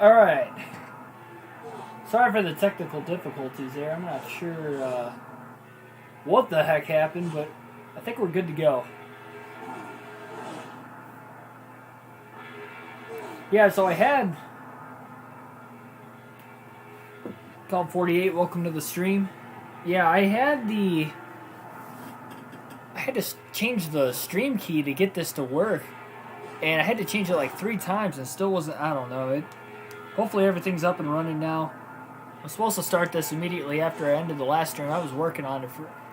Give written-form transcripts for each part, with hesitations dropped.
Alright. Sorry for the technical difficulties there. I'm not sure what the heck happened, but I think we're good to go. Yeah, so I had Call 48, welcome to the stream. Yeah, I had to change the stream key to get this to work. And I had to change it like 3 times and still wasn't, I don't know. Hopefully everything's up and running now. I'm supposed to start this immediately after I ended the last stream. I was working on it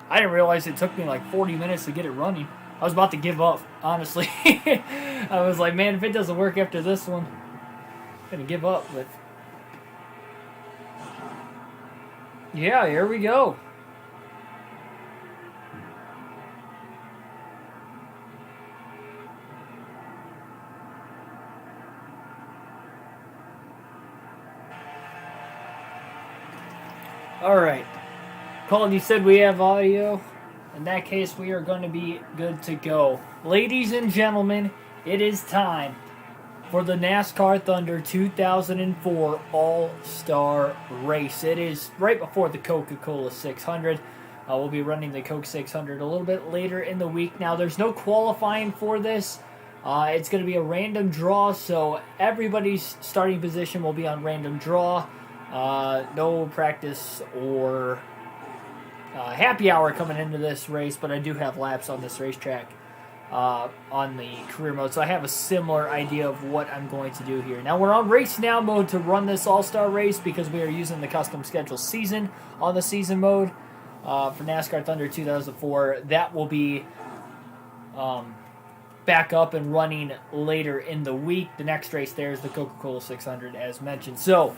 I didn't realize it took me like 40 minutes to get it running. I was about to give up, honestly. I was like, man, if it doesn't work after this one, I'm going to give up. But yeah, here we go. Alright. Colin, you said we have audio. In that case, we are going to be good to go. Ladies and gentlemen, it is time for the NASCAR Thunder 2004 All-Star Race. It is right before the Coca-Cola 600. We'll be running the Coke 600 a little bit later in the week. Now, there's no qualifying for this. It's going to be a random draw, so everybody's starting position will be on random draw. No practice or happy hour coming into this race, but I do have laps on this racetrack on the career mode, so I have a similar idea of what I'm going to do here. Now, we're on race now mode to run this all-star race because we are using the custom schedule season on the season mode for NASCAR Thunder 2004. That will be back up and running later in the week. The next race there is the Coca-Cola 600 as mentioned. So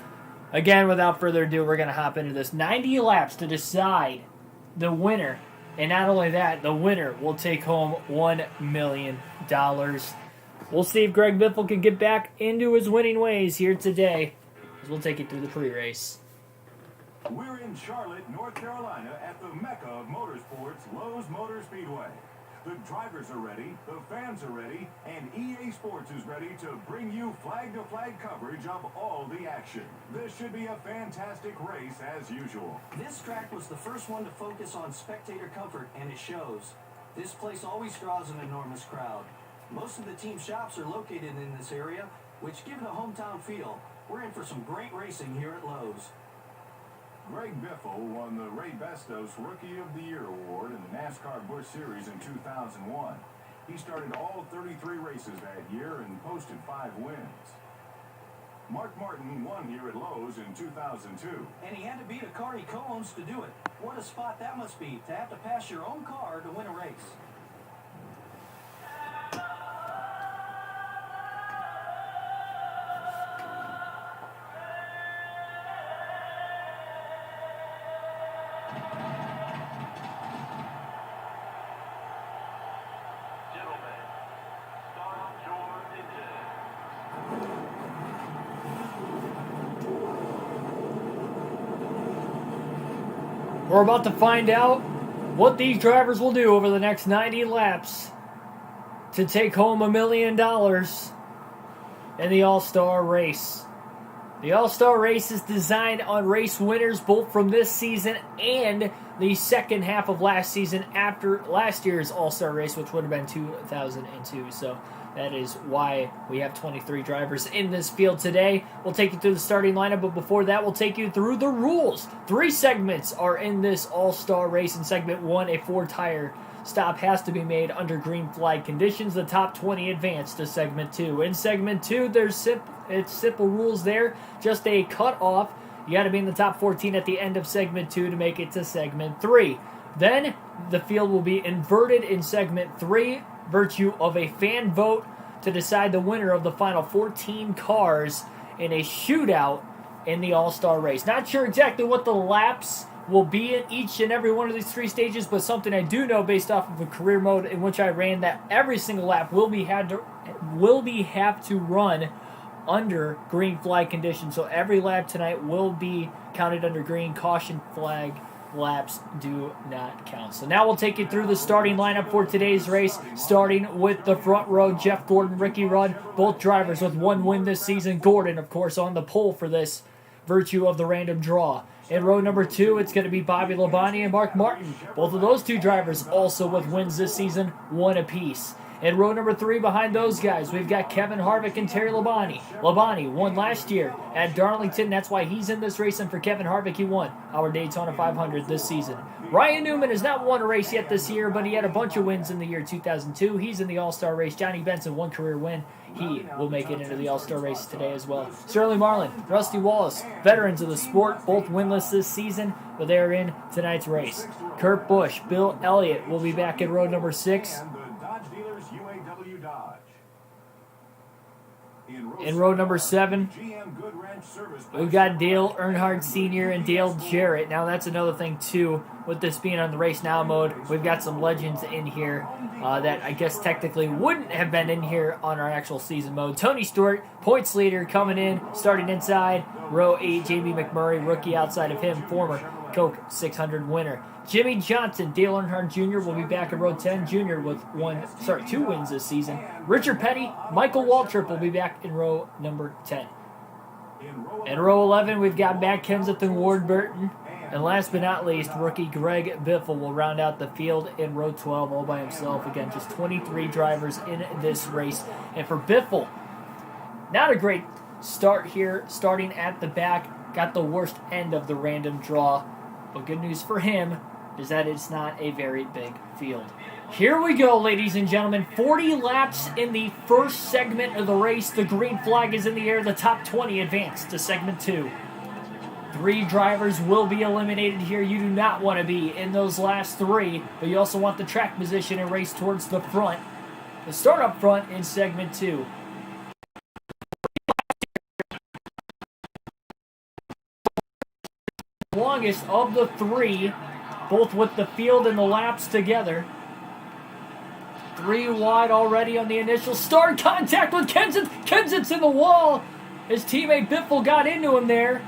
again, without further ado, we're going to hop into this. 90 laps to decide the winner. And not only that, the winner will take home $1 million. We'll see if Greg Biffle can get back into his winning ways here today, as we'll take you through the pre-race. We're in Charlotte, North Carolina at the Mecca of Motorsports, Lowe's Motor Speedway. The drivers are ready, the fans are ready, and EA Sports is ready to bring you flag-to-flag coverage of all the action. This should be a fantastic race as usual. This track was the first one to focus on spectator comfort, and it shows. This place always draws an enormous crowd. Most of the team shops are located in this area, which give it a hometown feel. We're in for some great racing here at Lowe's. Greg Biffle won the Ray Bestos Rookie of the Year award in the NASCAR Busch Series in 2001. He started all 33 races that year and posted 5 wins. Mark Martin won here at Lowe's in 2002. And he had to beat a car he co-owns to do it. What a spot that must be, to have to pass your own car to win a race. We're about to find out what these drivers will do over the next 90 laps to take home $1 million in the All-Star Race. The All-Star Race is designed on race winners both from this season and the second half of last season after last year's All-Star Race, which would have been 2002. So that is why we have 23 drivers in this field today. We'll take you through the starting lineup, but before that, we'll take you through the rules. 3 segments are in this All-Star Race. In segment 1, a 4-tire stop has to be made under green flag conditions. The top 20 advance to segment 2. In segment 2, it's simple rules there. Just a cut-off. You got to be in the top 14 at the end of segment 2 to make it to segment 3. Then the field will be inverted in segment 3, virtue of a fan vote to decide the winner of the final 14 cars in a shootout in the All-Star Race. Not sure exactly what the laps will be in each and every one of these 3 stages, but something I do know based off of a career mode in which I ran, that every single lap will be have to run under green flag conditions. So every lap tonight will be counted under green caution flag laps do not count. So now we'll take you through the starting lineup for today's race, starting with the front row, Jeff Gordon, Ricky Rudd, both drivers with 1 win this season. Gordon, of course, on the pole for this virtue of the random draw. In row number 2, it's going to be Bobby Labonte and Mark Martin. Both of those two drivers also with wins this season, 1 apiece. In row number 3, behind those guys, we've got Kevin Harvick and Terry Labonte. Labonte won last year at Darlington. That's why he's in this race. And for Kevin Harvick, he won our Daytona 500 this season. Ryan Newman has not won a race yet this year, but he had a bunch of wins in the year 2002. He's in the All-Star race. Johnny Benson, 1 career win. He will make it into the All-Star race today as well. Sterling Marlin, Rusty Wallace, veterans of the sport, both winless this season, but they're in tonight's race. Kurt Busch, Bill Elliott will be back in row number 6. In row number 7, we've got Dale Earnhardt Sr. and Dale Jarrett. Now that's another thing too, with this being on the Race Now mode, we've got some legends in here that I guess technically wouldn't have been in here on our actual season mode. Tony Stewart, points leader, coming in, starting inside. Row 8, Jamie McMurray, rookie outside of him, former Coke 600 winner. Jimmy Johnson, Dale Earnhardt Jr. will be back in row 10. Jr. with 2 wins this season. Richard Petty, Michael Waltrip will be back in row number 10. In row 11, we've got Matt Kenseth and Ward Burton. And last but not least, rookie Greg Biffle will round out the field in row 12 all by himself. Again, just 23 drivers in this race. And for Biffle, not a great start here, starting at the back. Got the worst end of the random draw. But good news for him is that it's not a very big field. Here we go, ladies and gentlemen. 40 laps in the first segment of the race. The green flag is in the air. The top 20 advance to segment 2. 3 drivers will be eliminated here. You do not want to be in those last 3, but you also want the track position and race towards the front. The start up front in segment 2. Longest of the 3, both with the field and the laps together. 3 wide already on the initial start. Contact with Kenseth. Kenseth's in the wall. His teammate Biffle got into him there.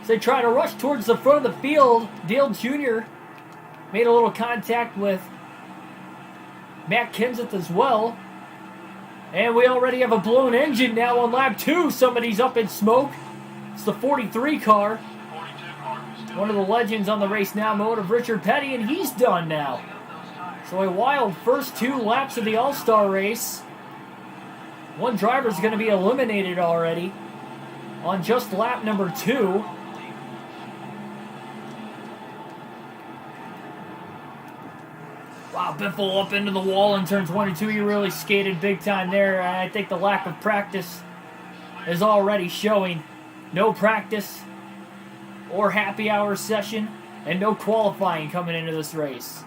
As they try to rush towards the front of the field. Dale Jr. made a little contact with Matt Kenseth as well. And we already have a blown engine now on lap 2. Somebody's up in smoke. It's the 43 car. One of the legends on the Race Now mode of Richard Petty, and he's done now. So a wild first 2 laps of the All-Star race. One driver's going to be eliminated already on just lap number 2. Wow, Biffle up into the wall in turn 22. He really skated big time there. I think the lack of practice is already showing. No practice or happy hour session, and no qualifying coming into this race.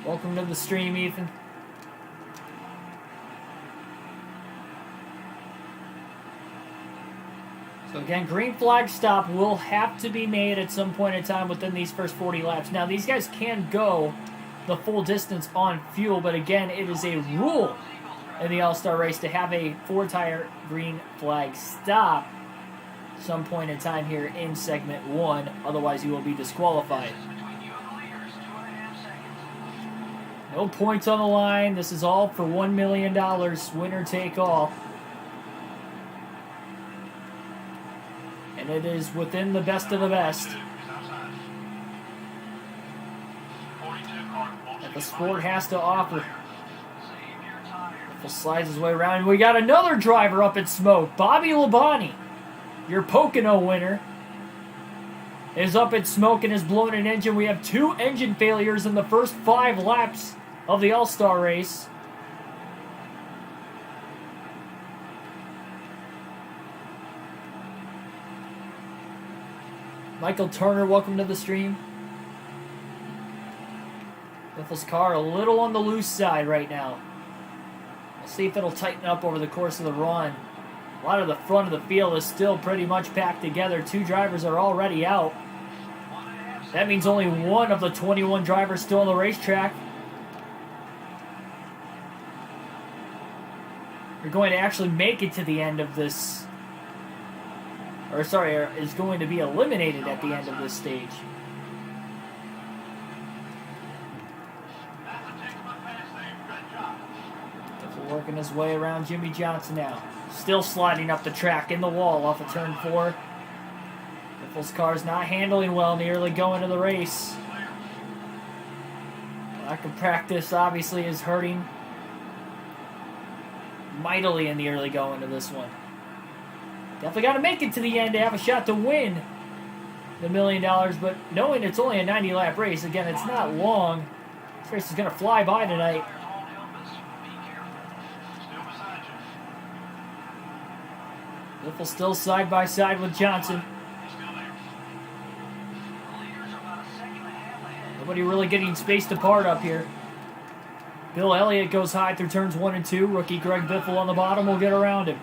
Welcome to the stream, Ethan. So again, green flag stop will have to be made at some point in time within these first 40 laps. Now, these guys can go the full distance on fuel, but again, it is a rule in the All-Star race to have a 4-tire green flag stop some point in time here in segment 1. Otherwise, you will be disqualified. No points on the line. This is all for $1 million, winner take all. And it is within the best of the best that the sport has to offer. Biffle slides his way around. We got another driver up in smoke. Bobby Labonte, your Pocono winner, is up in smoke and has blown an engine. We have 2 engine failures in the first 5 laps of the All-Star race. Michael Turner, welcome to the stream. Biffle's car a little on the loose side right now. We'll see if it'll tighten up over the course of the run. A lot of the front of the field is still pretty much packed together. 2 drivers are already out. That means only 1 of the 21 drivers still on the racetrack. are going to actually make it to the end of this, or sorry, is going to be eliminated at the end of this stage. Working his way around Jimmy Johnson now. Still sliding up the track in the wall off of turn 4. Biffle's car's not handling well in the early going of the race. Lack of practice obviously is hurting mightily in the early going of this one. Definitely got to make it to the end to have a shot to win the $1 million, but knowing it's only a 90-lap race, again, it's not long. This race is going to fly by tonight. Biffle still side by side with Johnson. Nobody really getting spaced apart up here. Bill Elliott goes high through turns 1 and 2. Rookie Greg Biffle on the bottom will get around him.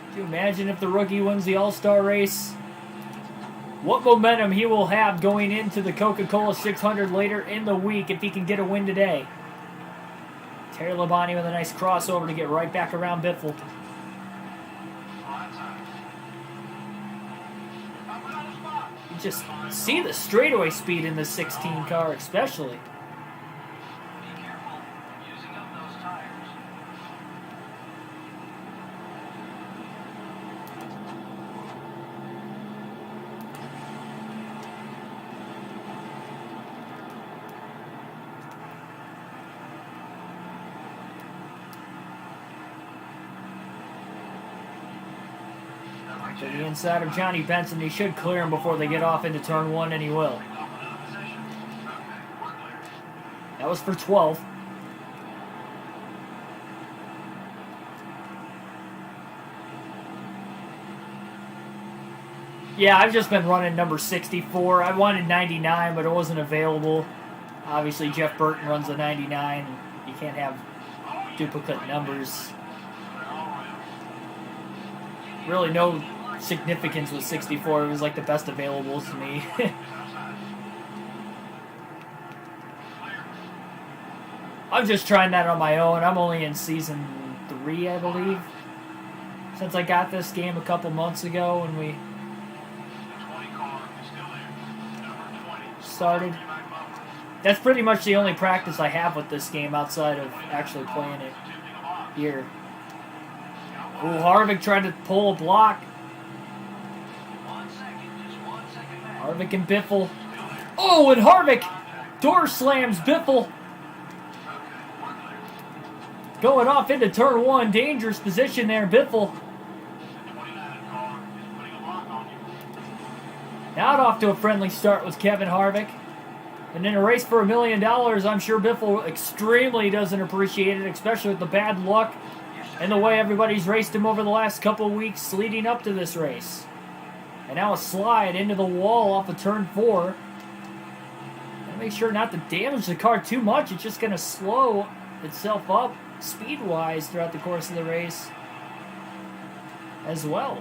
Can you imagine if the rookie wins the All-Star race? What momentum he will have going into the Coca-Cola 600 later in the week if he can get a win today. Terry Labonte with a nice crossover to get right back around Biffle. You just see the straightaway speed in this 16 car especially. To the inside of Johnny Benson. He should clear him before they get off into turn 1, and he will. That was for 12. Yeah, I've just been running number 64. I wanted 99, but it wasn't available. Obviously, Jeff Burton runs a 99. You can't have duplicate numbers. Really no significance with 64. It was like the best available to me. I'm just trying that on my own. I'm only in season 3, I believe, since I got this game a couple months ago when we started. That's pretty much the only practice I have with this game outside of actually playing it here. Ooh, Harvick tried to pull a block. Harvick and Biffle. Oh, and Harvick door slams Biffle. Going off into turn 1. Dangerous position there, Biffle. Not off to a friendly start with Kevin Harvick. And in a race for $1 million, I'm sure Biffle extremely doesn't appreciate it, especially with the bad luck and the way everybody's raced him over the last couple weeks leading up to this race. And now a slide into the wall off of turn 4. Gotta make sure not to damage the car too much. It's just going to slow itself up speed-wise throughout the course of the race as well.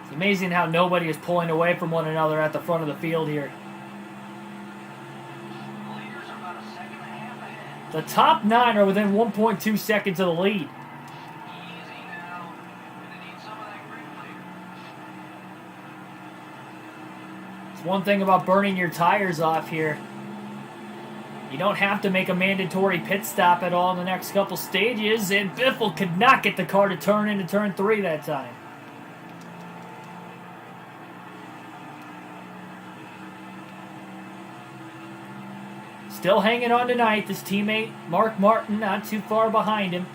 It's amazing how nobody is pulling away from one another at the front of the field here. The top 9 are within 1.2 seconds of the lead. It's one thing about burning your tires off here. You don't have to make a mandatory pit stop at all in the next couple stages, and Biffle could not get the car to turn into turn 3 that time. Still hanging on tonight, this teammate, Mark Martin, not too far behind him.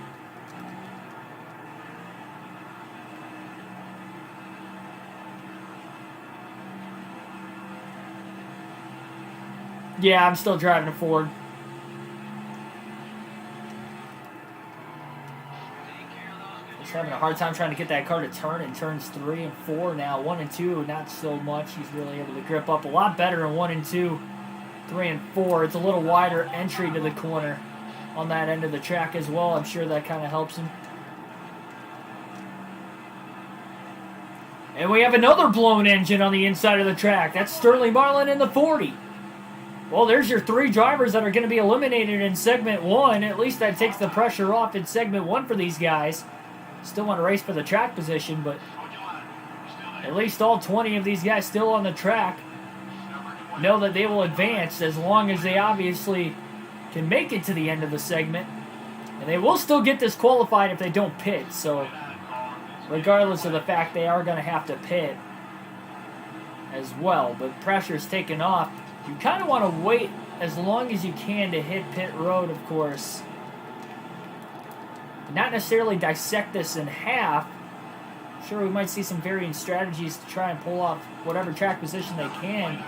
Yeah, I'm still driving a Ford. Just having a hard time trying to get that car to turn in turns 3 and 4 now. 1 and 2, not so much. He's really able to grip up a lot better in 1 and 2. 3 and 4, it's a little wider entry to the corner on that end of the track as well. I'm sure that kind of helps him. And we have another blown engine on the inside of the track. That's Sterling Marlin in the 40. Well, there's your 3 drivers that are going to be eliminated in segment 1. At least that takes the pressure off in segment 1 for these guys. Still want to race for the track position, but at least all 20 of these guys still on the track know that they will advance as long as they obviously can make it to the end of the segment. And they will still get disqualified if they don't pit. So regardless of the fact they are going to have to pit as well. But pressure's taken off. You kind of want to wait as long as you can to hit pit road, of course. Not necessarily dissect this in half. Sure, we might see some varying strategies to try and pull off whatever track position they can.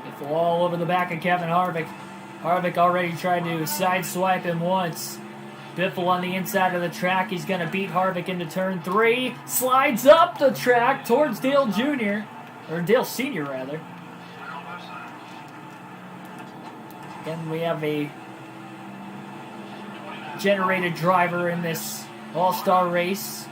Biffle all over the back of Kevin Harvick. Harvick already tried to sideswipe him once. Biffle on the inside of the track. He's going to beat Harvick into turn 3. Slides up the track towards Dale Jr. Or Dale Sr. rather. Again, we have a generated driver in this all-star race.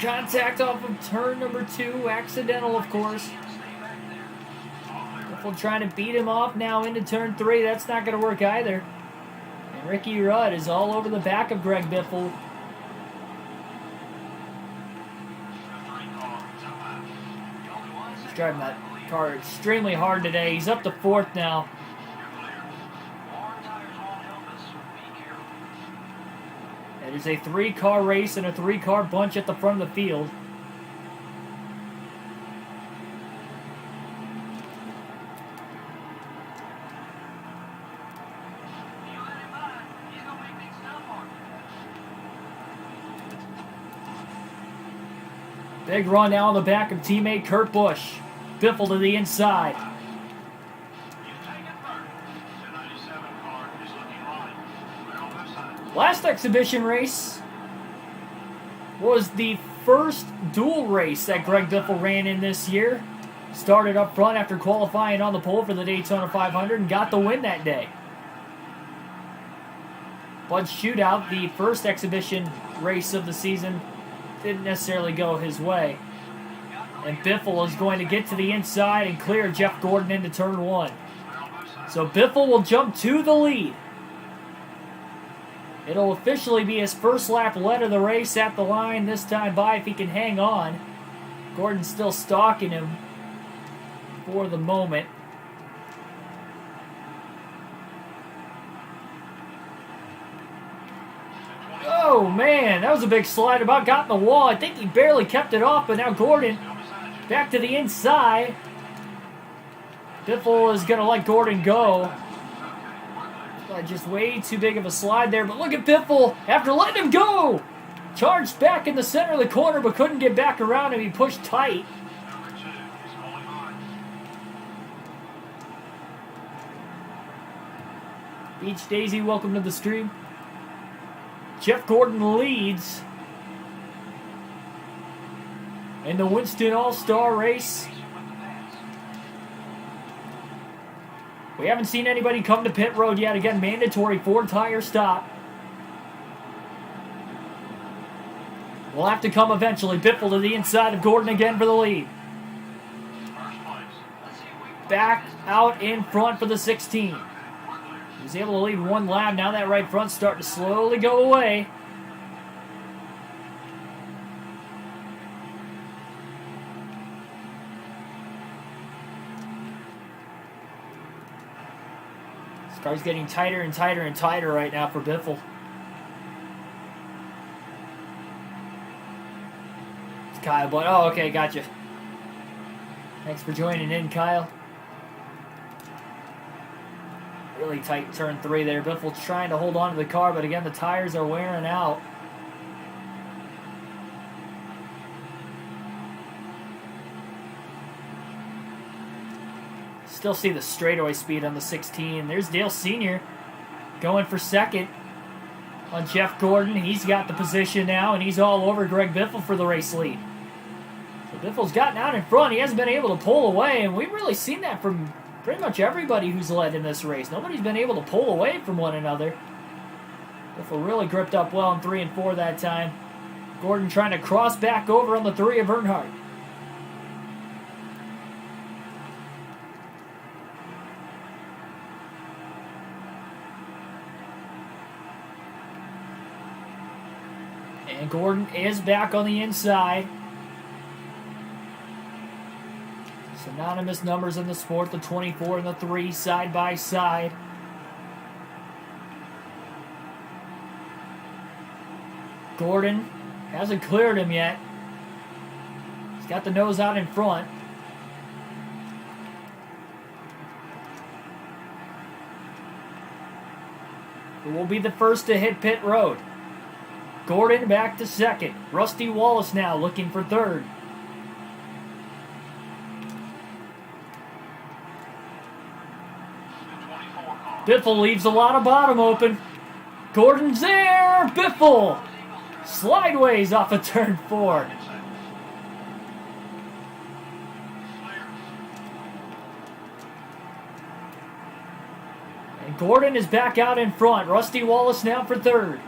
Contact off of turn number 2. Accidental, of course. Biffle trying to beat him off now into turn 3. That's not going to work either. And Ricky Rudd is all over the back of Greg Biffle. He's driving that car extremely hard today. He's up to 4th now. It is a 3-car race and a 3-car bunch at the front of the field. Big run now on the back of teammate Kurt Busch. Biffle to the inside. Last exhibition race was the first dual race that Greg Biffle ran in this year. Started up front after qualifying on the pole for the Daytona 500 and got the win that day. But shootout, the first exhibition race of the season, didn't necessarily go his way. And Biffle is going to get to the inside and clear Jeff Gordon into turn 1. So Biffle will jump to the lead. It'll officially be his first lap led of the race at the line this time by if he can hang on. Gordon's still stalking him for the moment. Oh man, that was a big slide. About got in the wall. I think he barely kept it off, but now Gordon back to the inside. Biffle is going to let Gordon go. Just way too big of a slide there, but look at Biffle after letting him go. Charged back in the center of the corner, but couldn't get back around him. He pushed tight. Beach Daisy, welcome to the stream. Jeff Gordon leads in the Winston All-Star race. We haven't seen anybody come to pit road yet. Again, mandatory 4-tire stop. Will have to come eventually. Biffle to the inside of Gordon again for the lead. Back out in front for the 16. He was able to lead 1 lap. Now that right front's starting to slowly go away. Car's getting tighter and tighter and tighter right now for Biffle. It's Kyle, but oh, okay, gotcha. Thanks for joining in, Kyle. Really tight turn 3 there. Biffle trying to hold on to the car, but again, the tires are wearing out. Still see the straightaway speed on the 16. There's Dale Sr. going for second. on Jeff Gordon. He's got the position now, and he's all over Greg Biffle for the race lead. So Biffle's gotten out in front. He hasn't been able to pull away, and we've really seen that from pretty much everybody who's led in this race. Nobody's been able to pull away from one another. Biffle really gripped up well in 3 and 4 that time. Gordon trying to cross back over on the 3 of Earnhardt. And Gordon is back on the inside. Synonymous numbers in the sport, the 24 and the 3 side by side. Gordon hasn't cleared him yet. He's got the nose out in front. Who will be the first to hit pit road? Gordon back to second. Rusty Wallace now looking for third. Biffle leaves a lot of bottom open. Gordon's there! Biffle! Slideways off of turn 4. And Gordon is back out in front. Rusty Wallace now for third.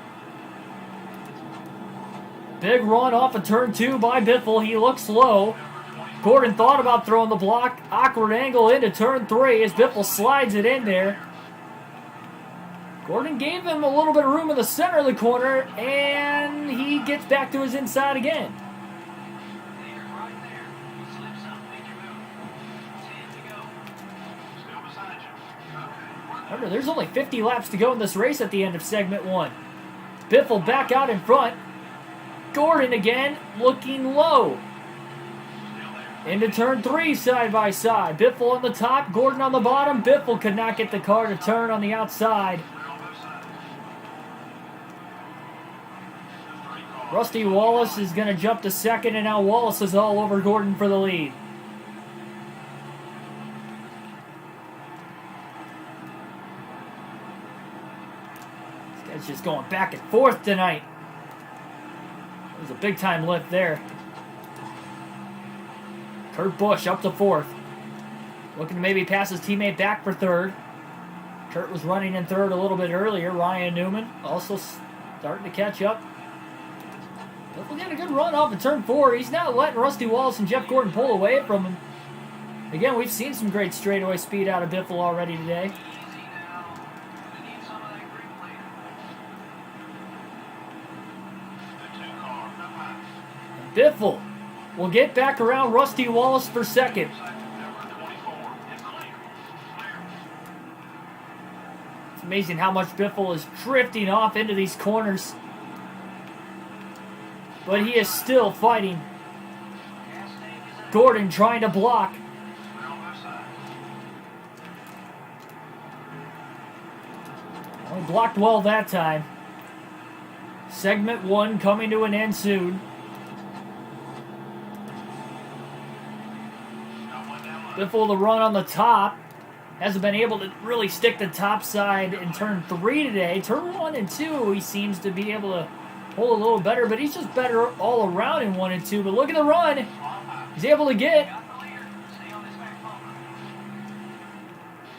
Big run off of turn 2 by Biffle. He looks low. Gordon thought about throwing the block. Awkward angle into turn 3 as Biffle slides it in there. Gordon gave him a little bit of room in the center of the corner, and he gets back to his inside again. Remember, there's only 50 laps to go in this race at the end of segment 1. Biffle back out in front. Gordon again, looking low. Into turn 3, side by side. Biffle on the top, Gordon on the bottom. Biffle could not get the car to turn on the outside. Rusty Wallace is going to jump to second, and now Wallace is all over Gordon for the lead. This guy's just going back and forth tonight. There's a big-time lift there. Kurt Busch up to 4th. Looking to maybe pass his teammate back for 3rd. Kurt was running in 3rd a little bit earlier. Ryan Newman also starting to catch up. Biffle got a good run off of turn 4. He's not letting Rusty Wallace and Jeff Gordon pull away from him. Again, we've seen some great straightaway speed out of Biffle already today. And Biffle will get back around Rusty Wallace for second. It's amazing how much Biffle is drifting off into these corners. But he is still fighting. Gordon trying to block. Only blocked well that time. Segment 1 coming to an end soon. Biffle the run on the top. Hasn't been able to really stick the top side in turn 3 today. Turn 1 and 2 he seems to be able to pull a little better, but he's just better all around in 1 and 2. But look at the run. He's able to get.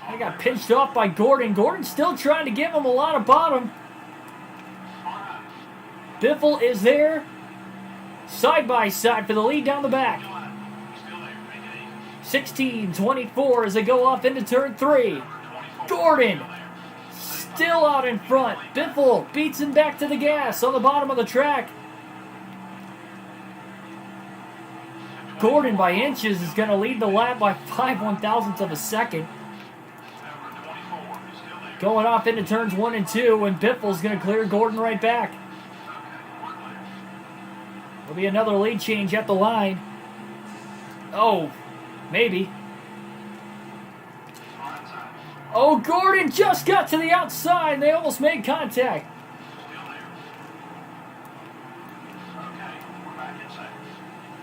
I got pinched off by Gordon. Gordon's still trying to give him a lot of bottom. Biffle is there. Side by side for the lead down the back. 16-24 as they go off into turn 3. Gordon still out in front. Biffle beats him back to the gas on the bottom of the track. Gordon by inches is going to lead the lap by 5/1000ths of a second. Going off into turns 1 and 2, and Biffle's going to clear Gordon right back. There'll be another lead change at the line. Oh, maybe. Oh, Gordon just got to the outside. They almost made contact.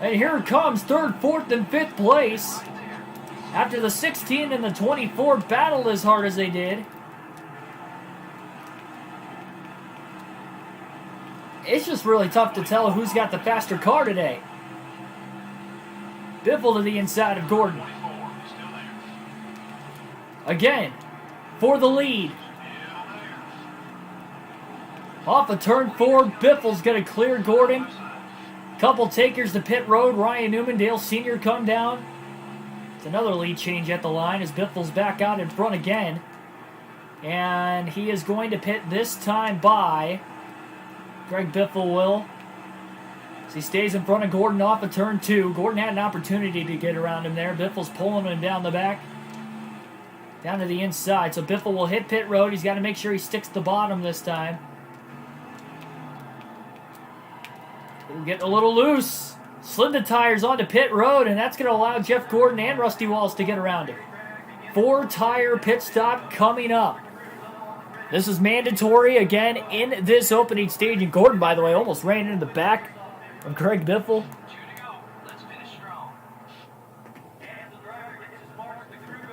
And here it comes, 3rd, 4th, and 5th place. After the 16 and the 24 battled as hard as they did. It's just really tough to tell who's got the faster car today. Biffle to the inside of Gordon. Again, for the lead. Off of turn 4, Biffle's going to clear Gordon. Couple takers to pit road. Ryan Newman, Dale Sr. come down. It's another lead change at the line as Biffle's back out in front again. And he is going to pit this time by Greg Biffle will. As he stays in front of Gordon off of turn 2. Gordon had an opportunity to get around him there. Biffle's pulling him down the back. Down to the inside. So Biffle will hit pit road. He's got to make sure he sticks to the bottom this time. We're getting a little loose. Slid the tires onto pit road, and that's going to allow Jeff Gordon and Rusty Wallace to get around him. 4-tire pit stop coming up. This is mandatory again in this opening stage. And Gordon, by the way, almost ran into the back of Greg Biffle.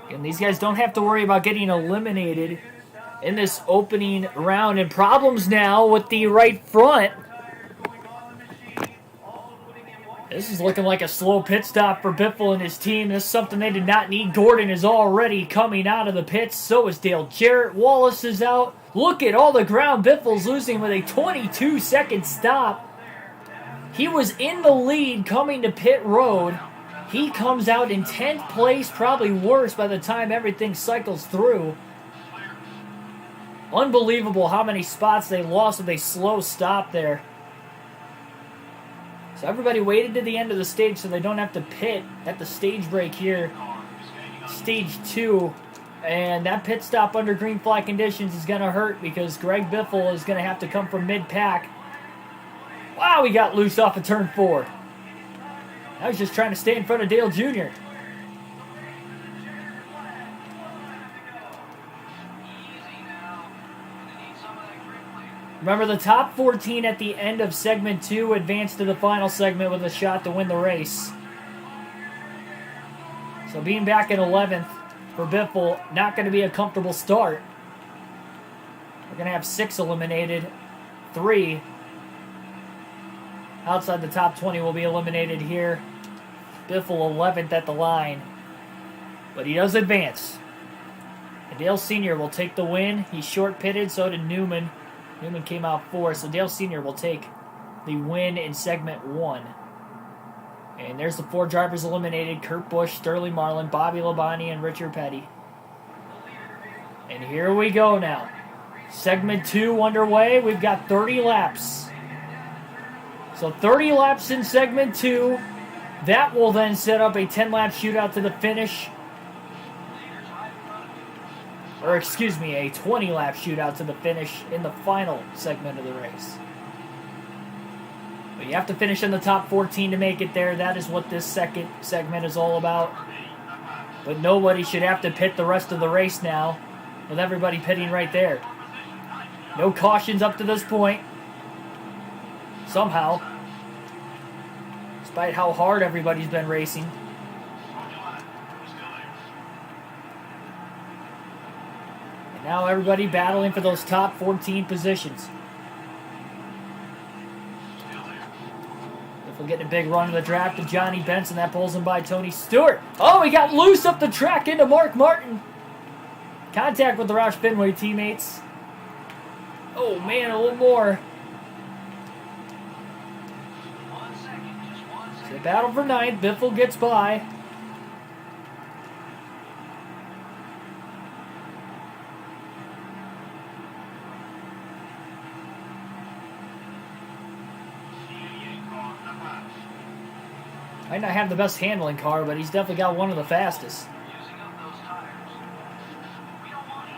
And these guys don't have to worry about getting eliminated in this opening round. And problems now with the right front. This is looking like a slow pit stop for Biffle and his team. This is something they did not need. Gordon is already coming out of the pits. So is Dale Jarrett. Wallace is out. Look at all the ground Biffle's losing with a 22-second stop. He was in the lead coming to pit road. He comes out in 10th place, probably worse by the time everything cycles through. Unbelievable how many spots they lost with a slow stop there. So everybody waited to the end of the stage so they don't have to pit at the stage break here. Stage 2. And that pit stop under green flag conditions is going to hurt because Greg Biffle is going to have to come from mid-pack. Wow, he got loose off of turn 4. I was just trying to stay in front of Dale Jr. Remember, the top 14 at the end of segment 2 advance to the final segment with a shot to win the race. So being back in 11th for Biffle, not going to be a comfortable start. We're going to have 6 eliminated. 3 outside the top 20 will be eliminated here. Biffle 11th at the line. But he does advance. And Dale Sr. will take the win. He's short pitted, so did Newman. Newman came out 4th, so Dale Sr. will take the win in segment 1. And there's the 4 drivers eliminated: Kurt Busch, Sterling Marlin, Bobby Labonte, and Richard Petty. And here we go now. Segment 2 underway. We've got 30 laps. So 30 laps in segment 2. That will then set up a 10-lap shootout to the finish. Or excuse me, a 20-lap shootout to the finish in the final segment of the race. But you have to finish in the top 14 to make it there. That is what this second segment is all about. But nobody should have to pit the rest of the race now, with everybody pitting right there. No cautions up to this point. Somehow. Despite how hard everybody's been racing. And now everybody battling for those top 14 positions. If we're getting a big run of the draft to Johnny Benson, that pulls him by Tony Stewart. Oh, he got loose up the track into Mark Martin. Contact with the Roush Fenway teammates. Oh man, a little more. So the battle for 9th. Biffle gets by. Might not have the best handling car, but he's definitely got one of the fastest.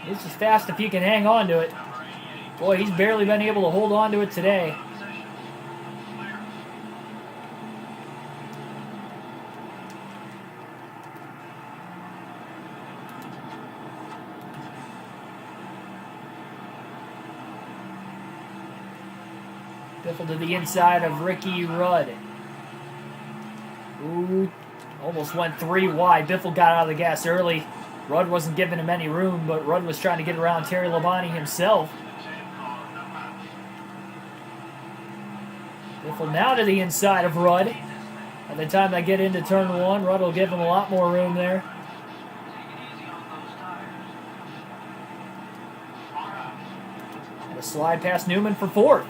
It's just fast if you can hang on to it. Boy, he's barely been able to hold on to it today. Biffle to the inside of Ricky Rudd. Ooh, almost went 3 wide. Biffle got out of the gas early. Rudd wasn't giving him any room, but Rudd was trying to get around Terry Labonte himself. Biffle now to the inside of Rudd. By the time they get into turn one, Rudd will give him a lot more room there. And a slide past Newman for fourth.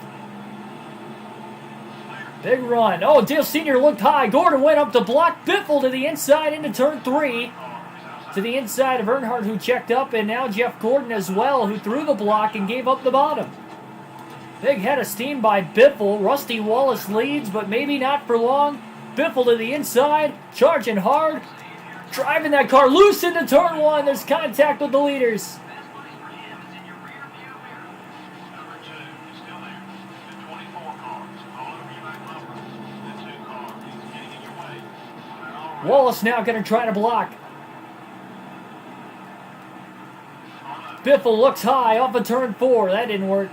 Big run. Oh, Dale Sr. looked high. Gordon went up to block Biffle to the inside into turn three. To the inside of Earnhardt, who checked up, and now Jeff Gordon as well, who threw the block and gave up the bottom. Big head of steam by Biffle. Rusty Wallace leads, but maybe not for long. Biffle to the inside, charging hard, driving that car loose into turn one. There's contact with the leaders. Wallace now going to try to block. Biffle looks high off of turn four. That didn't work.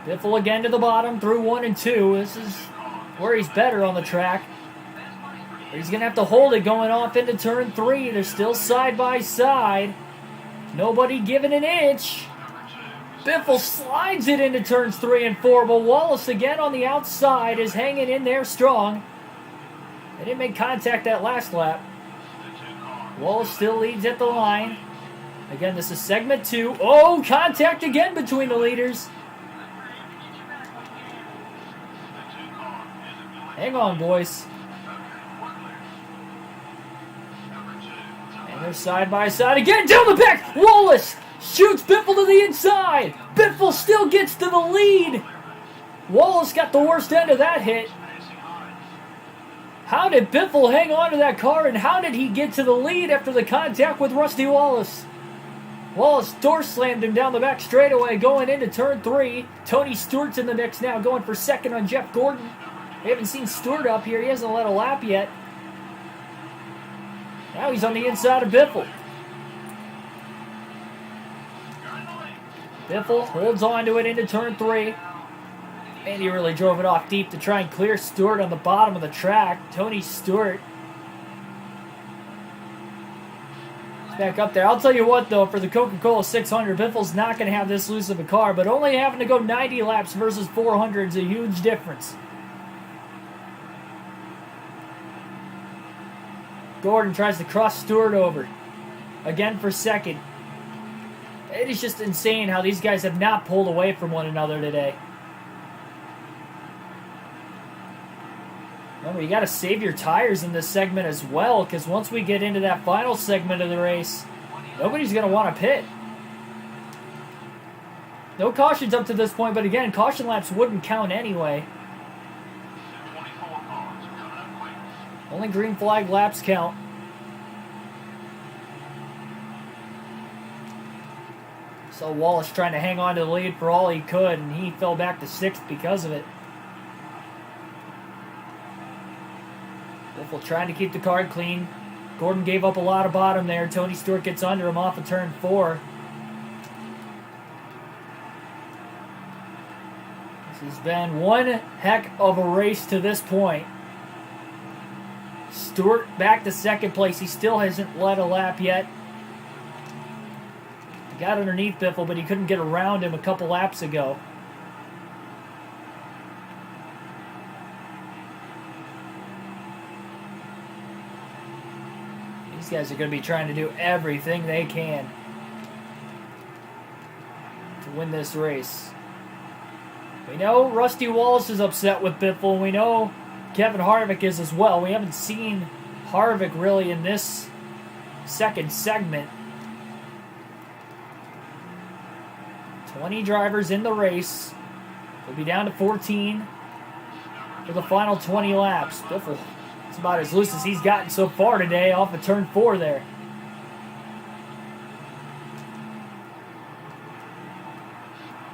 Biffle again to the bottom through 1 and 2. This is where he's better on the track. He's going to have to hold it going off into turn 3. They're still side by side. Nobody giving an inch. Biffle slides it into turns 3 and 4, but Wallace again on the outside is hanging in there strong. They didn't make contact that last lap. Wallace still leads at the line. Again, this is segment 2. Oh, contact again between the leaders. Hang on, boys. And they're side by side again. Down the back. Wallace shoots Biffle to the inside. Biffle still gets to the lead. Wallace got the worst end of that hit. How did Biffle hang on to that car, and how did he get to the lead after the contact with Rusty Wallace? Wallace door slammed him down the back straightaway going into turn 3. Tony Stewart's in the mix now, going for second on Jeff Gordon. We haven't seen Stewart up here. He hasn't led a lap yet. Now he's on the inside of Biffle. Biffle holds on to it into turn 3. And he really drove it off deep to try and clear Stewart on the bottom of the track. Tony Stewart is back up there. I'll tell you what, though, for the Coca-Cola 600, Biffle's not going to have this loose of a car, but only having to go 90 laps versus 400 is a huge difference. Gordon tries to cross Stewart over. Again for second. It is just insane how these guys have not pulled away from one another today. Remember, you got to save your tires in this segment as well, because once we get into that final segment of the race, nobody's going to want to pit. No cautions up to this point, but again, caution laps wouldn't count anyway. Only green flag laps count. So Wallace trying to hang on to the lead for all he could, and he fell back to 6th because of it. Biffle trying to keep the car clean. Gordon gave up a lot of bottom there. Tony Stewart gets under him off of turn 4. This has been one heck of a race to this point. Stewart back to second place. He still hasn't led a lap yet. He got underneath Biffle, but he couldn't get around him a couple laps ago. These guys are going to be trying to do everything they can to win this race. We know Rusty Wallace is upset with Biffle. We know Kevin Harvick is as well. We haven't seen Harvick really in this second segment. 20 drivers in the race. We'll be down to 14 for the final 20 laps. Biffle, it's about as loose as he's gotten so far today off of turn 4 there.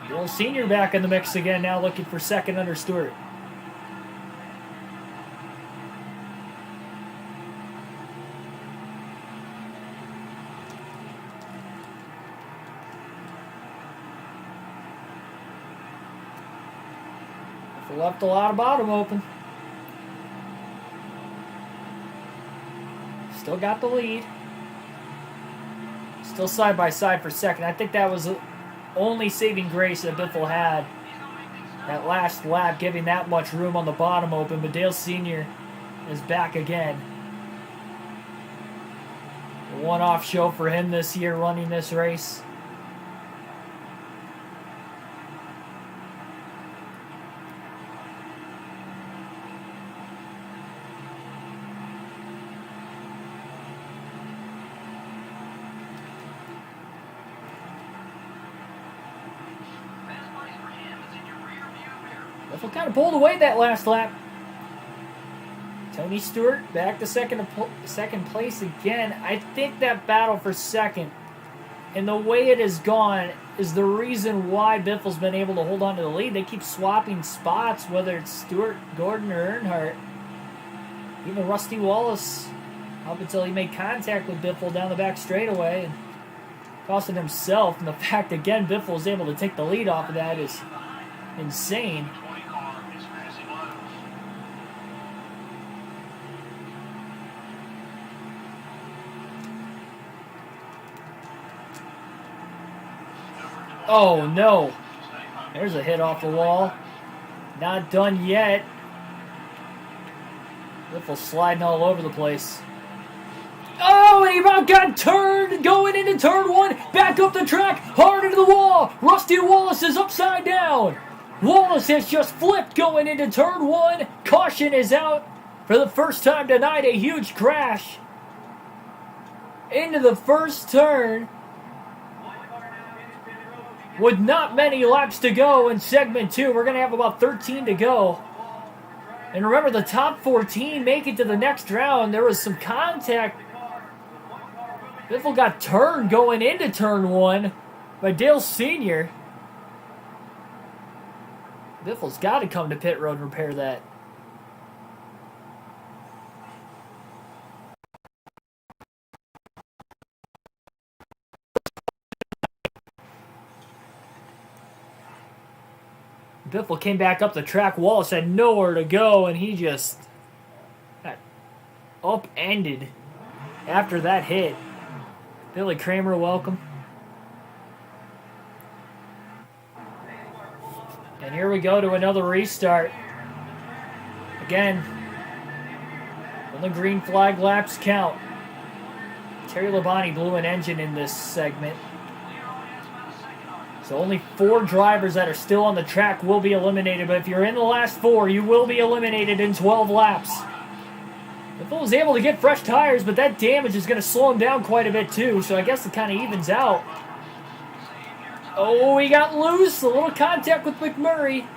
Bill Sr. back in the mix again now, looking for second under Stewart. Left a lot of bottom open. Still got the lead. Still side by side for second. I think that was the only saving grace that Biffle had. That last lap, giving that much room on the bottom open. But Dale Sr. is back again. A one-off show for him this year running this race. Biffle kind of pulled away that last lap. Tony Stewart back to second place again. I think that battle for second and the way it has gone is the reason why Biffle's been able to hold on to the lead. They keep swapping spots, whether it's Stewart, Gordon, or Earnhardt. Even Rusty Wallace, up until he made contact with Biffle down the back straightaway and costing himself. And the fact, again, Biffle was able to take the lead off of that is insane. Oh no, there's a hit off the wall. Not done yet. Biffle sliding all over the place. Oh, and he about got turned going into turn one. Back up the track, hard into the wall. Rusty Wallace is upside down. Wallace has just flipped going into turn one. Caution is out for the first time tonight. A huge crash into the first turn. With not many laps to go in segment 2, we're going to have about 13 to go. And remember, the top 14 make it to the next round. There was some contact. Biffle got turned going into turn 1 by Dale Sr. Biffle's got to come to pit road and repair that. Biffle came back up the track. Wallace had nowhere to go, and he just got upended after that hit. Billy Kramer, welcome. And here we go to another restart. Again, only green flag laps count. Terry Labonte blew an engine in this segment. So only 4 drivers that are still on the track will be eliminated. But if you're in the last 4, you will be eliminated in 12 laps. Biffle was able to get fresh tires, but that damage is going to slow him down quite a bit too. So I guess it kind of evens out. Oh, he got loose. A little contact with McMurray.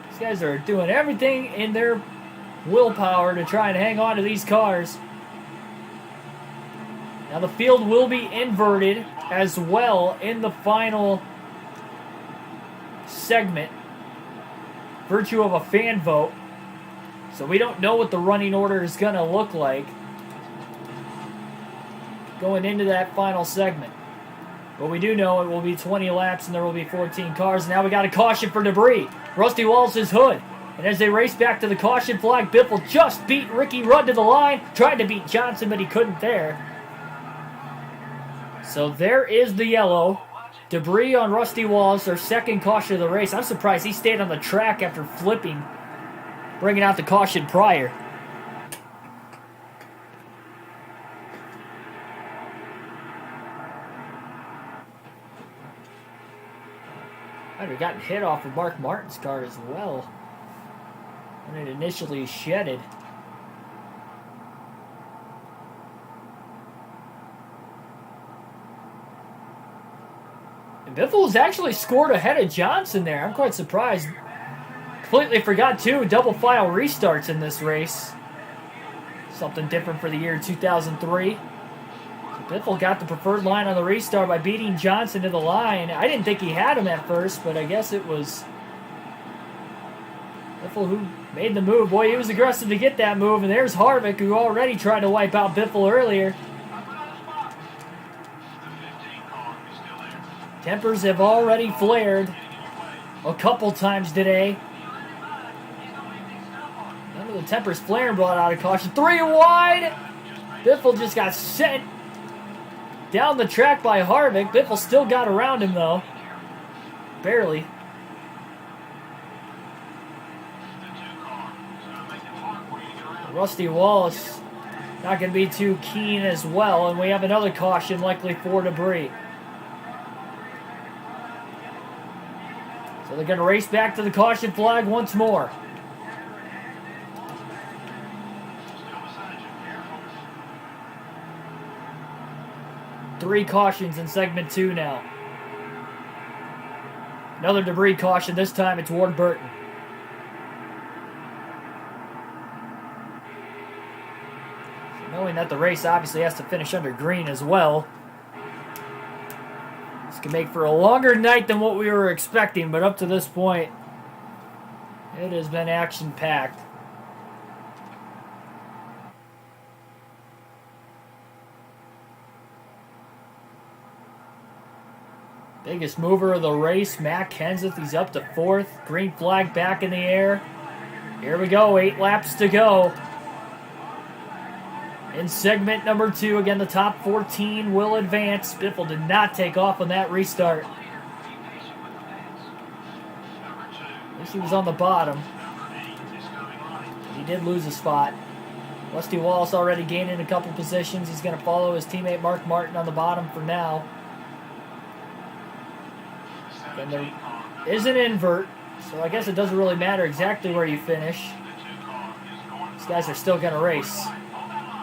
These guys are doing everything in their willpower to try and hang on to these cars. Now the field will be inverted as well in the final segment. Virtue of a fan vote. So we don't know what the running order is going to look like going into that final segment. But we do know it will be 20 laps and there will be 14 cars. Now we got a caution for debris. Rusty Wallace's hood. And as they race back to the caution flag, Biffle just beat Ricky Rudd to the line. Tried to beat Johnson, but he couldn't there. So there is the yellow. Debris on Rusty Wallace, their second caution of the race. I'm surprised he stayed on the track after flipping, bringing out the caution prior. Might have gotten hit off of Mark Martin's car as well when it initially shedded. And Biffle's actually scored ahead of Johnson there. I'm quite surprised. Completely forgot, too, double file restarts in this race. Something different for the year 2003. So Biffle got the preferred line on the restart by beating Johnson to the line. I didn't think he had him at first, but I guess it was Biffle who made the move. Boy, he was aggressive to get that move, and there's Harvick, who already tried to wipe out Biffle earlier. Tempers have already flared a couple times today. None of the tempers flaring brought out a caution. 3 wide. Biffle just got sent Down the track by Harvick. Biffle still got around him, though. Barely. Rusty Wallace not going to be too keen as well, and we have another caution likely for debris. So they're going to race back to the caution flag once more. Three cautions in segment 2 now. Another debris caution, this time it's Ward Burton. So knowing that the race obviously has to finish under green as well, this can make for a longer night than what we were expecting, but up to this point, it has been action-packed. Biggest mover of the race, Matt Kenseth. He's up to 4th. Green flag back in the air. Here we go, 8 laps to go. In segment number 2, again, the top 14 will advance. Biffle did not take off on that restart. At least he was on the bottom. He did lose a spot. Rusty Wallace already gaining a couple positions. He's going to follow his teammate Mark Martin on the bottom for now. And there is an invert, so I guess it doesn't really matter exactly where you finish. These guys are still going to race.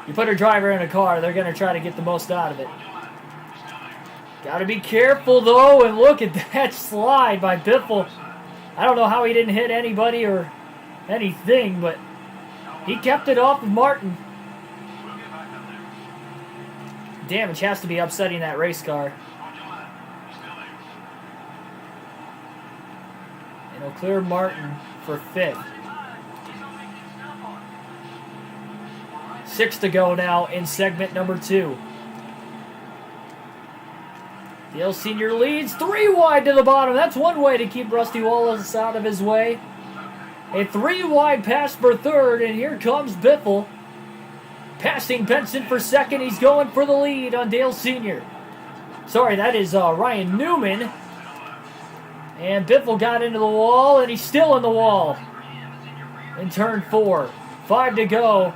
You put a driver in a car, they're going to try to get the most out of it. Got to be careful, though, and look at that slide by Biffle. I don't know how he didn't hit anybody or anything, but he kept it off of Martin. Damage has to be upsetting that race car. And he'll clear Martin for 5th. 6 to go now in segment number 2. Dale Sr. leads 3 wide to the bottom. That's one way to keep Rusty Wallace out of his way. A 3 wide pass for 3rd, and here comes Biffle. Passing Benson for 2nd. He's going for the lead on Dale Sr. Sorry, that is Ryan Newman. And Biffle got into the wall, and he's still in the wall. In turn 4. 5 to go.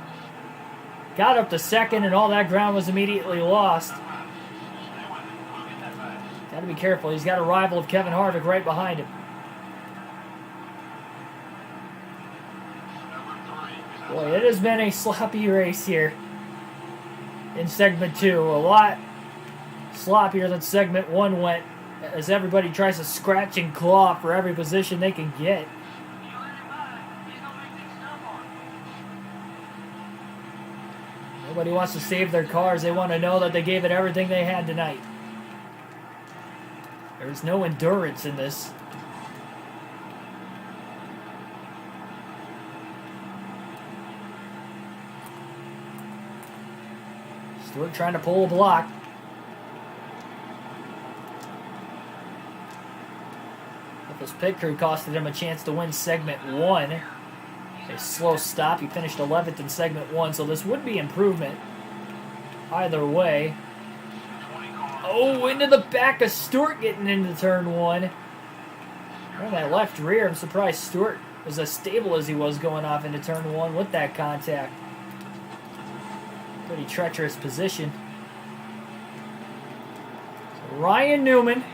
Got up to 2nd, and all that ground was immediately lost. Got to be careful. He's got a rival of Kevin Harvick right behind him. Boy, it has been a sloppy race here in segment 2. A lot sloppier than segment 1 went, as everybody tries to scratch and claw for every position they can get. Nobody wants to save their cars. They want to know that they gave it everything they had tonight. There's no endurance in this. Stewart trying to pull a block. His pit crew costed him a chance to win segment 1. A slow stop. He finished 11th in segment 1, so this would be improvement either way. Oh, into the back of Stewart getting into turn 1. On that left rear, I'm surprised Stewart was as stable as he was going off into turn 1 with that contact. Pretty treacherous position. So Ryan Newman,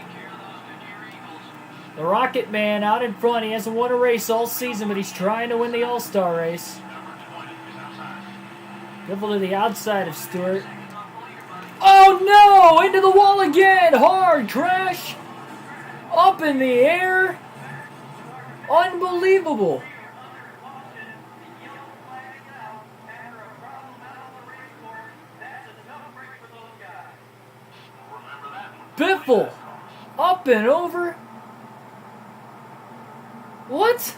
the Rocket Man, out in front. He hasn't won a race all season, but he's trying to win the All-Star race. Dribble to the outside of Stewart. Oh no! Into the wall again! Hard crash! Up in the air! Unbelievable! Biffle! Up and over! What?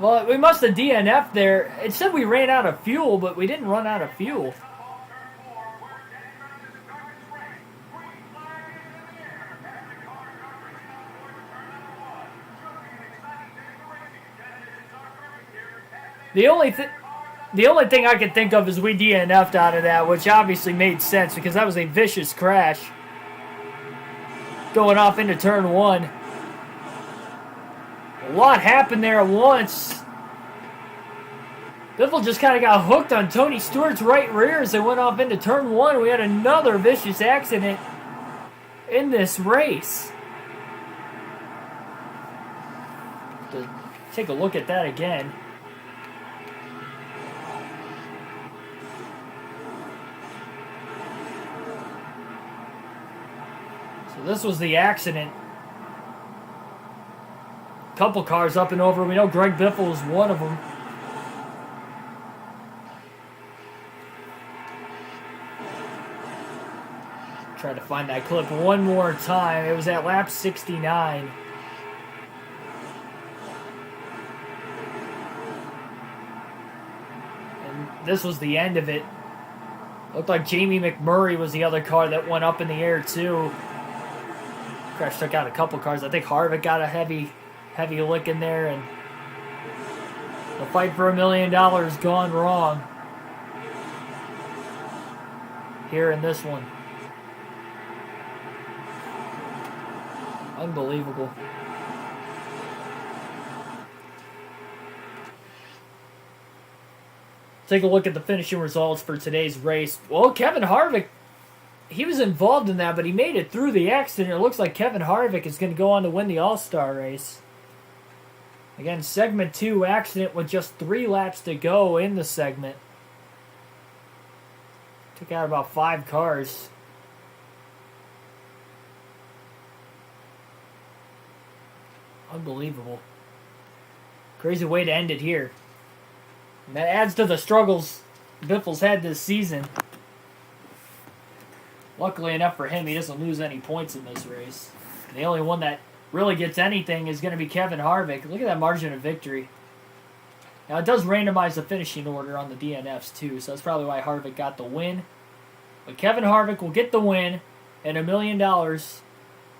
Well, we must have DNF'd there. It said we ran out of fuel, but we didn't run out of fuel. The only thing I could think of is we DNF'd out of that, which obviously made sense because that was a vicious crash. Going off into turn 1. A lot happened there at once. Biffle just kind of got hooked on Tony Stewart's right rear as they went off into turn 1. We had another vicious accident in this race. To take a look at that again. So this was the accident. Couple cars up and over. We know Greg Biffle was one of them. Try to find that clip one more time. It was at lap 69. And this was the end of it. Looked like Jamie McMurray was the other car that went up in the air too. Crash took out a couple cars. I think Harvick got a heavy lick in there, and the fight for $1 million gone wrong here in this one. Unbelievable. Take a look at the finishing results for today's race. Well, Kevin Harvick, he was involved in that, but he made it through the accident. It looks like Kevin Harvick is going to go on to win the All-Star race. Again, segment 2 accident with just 3 laps to go in the segment. Took out about 5 cars. Unbelievable. Crazy way to end it here. And that adds to the struggles Biffle's had this season. Luckily enough for him, he doesn't lose any points in this race. The only one that really gets anything is going to be Kevin Harvick. Look at that margin of victory. Now, it does randomize the finishing order on the DNFs, too, so that's probably why Harvick got the win. But Kevin Harvick will get the win and $1 million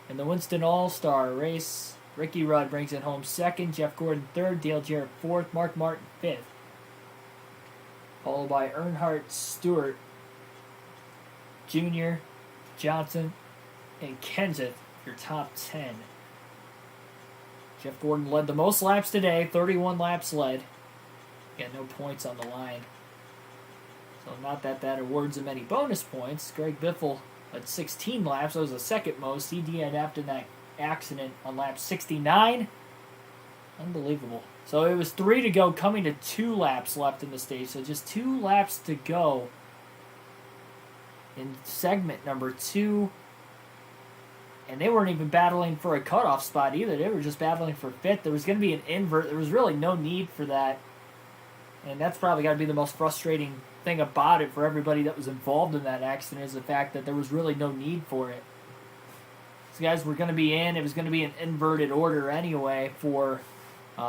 in the Winston All-Star race. Ricky Rudd brings it home second, Jeff Gordon third, Dale Jarrett fourth, Mark Martin fifth. Followed by Earnhardt, Stewart, Jr., Johnson, and Kenseth, your top 10. Jeff Gordon led the most laps today, 31 laps led. Got no points on the line. So not that that awards him any bonus points. Greg Biffle had 16 laps. That was the second most. He DNF'd in that accident on lap 69. Unbelievable. So it was 3 to go, coming to 2 laps left in the stage. So just 2 laps to go in segment number 2. And they weren't even battling for a cutoff spot either. They were just battling for 5th. There was going to be an invert. There was really no need for that. And that's probably got to be the most frustrating thing about it for everybody that was involved in that accident, is the fact that there was really no need for it. These guys were going to be in. It was going to be an inverted order anyway for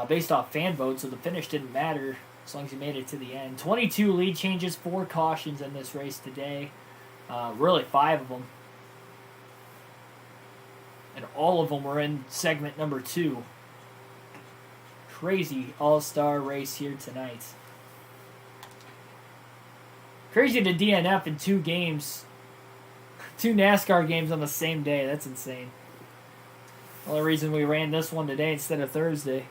based off fan votes, so the finish didn't matter as long as you made it to the end. 22 lead changes, 4 cautions in this race today. Really 5 of them. And all of them were in segment number 2. Crazy all-star race here tonight. Crazy to DNF in 2 games. 2 NASCAR games on the same day. That's insane. Only reason we ran this one today instead of Thursday.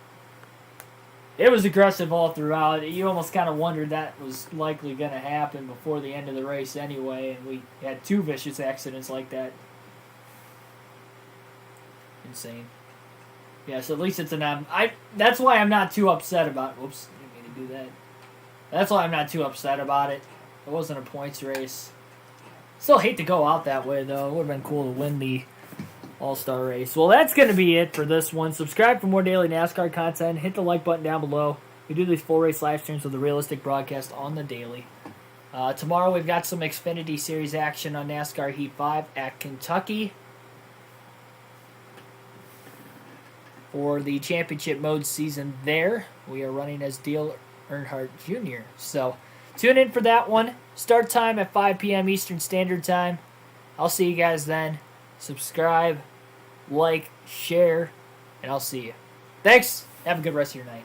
It was aggressive all throughout. You almost kind of wondered that was likely going to happen before the end of the race anyway. And we had 2 vicious accidents like that. Insane. Yeah, so at least it's an... that's why I'm not too upset about it. Whoops, I didn't mean to do that. That's why I'm not too upset about it. It wasn't a points race. Still hate to go out that way, though. It would have been cool to win the All-Star race. Well, that's going to be it for this one. Subscribe for more daily NASCAR content. Hit the like button down below. We do these full race live streams with a realistic broadcast on the daily. Tomorrow we've got some Xfinity Series action on NASCAR Heat 5 at Kentucky for the championship mode season there. We are running as Dale Earnhardt Jr. So tune in for that one. Start time at 5 p.m. Eastern Standard Time. I'll see you guys then. Subscribe, like, share, and I'll see you. Thanks. Have a good rest of your night.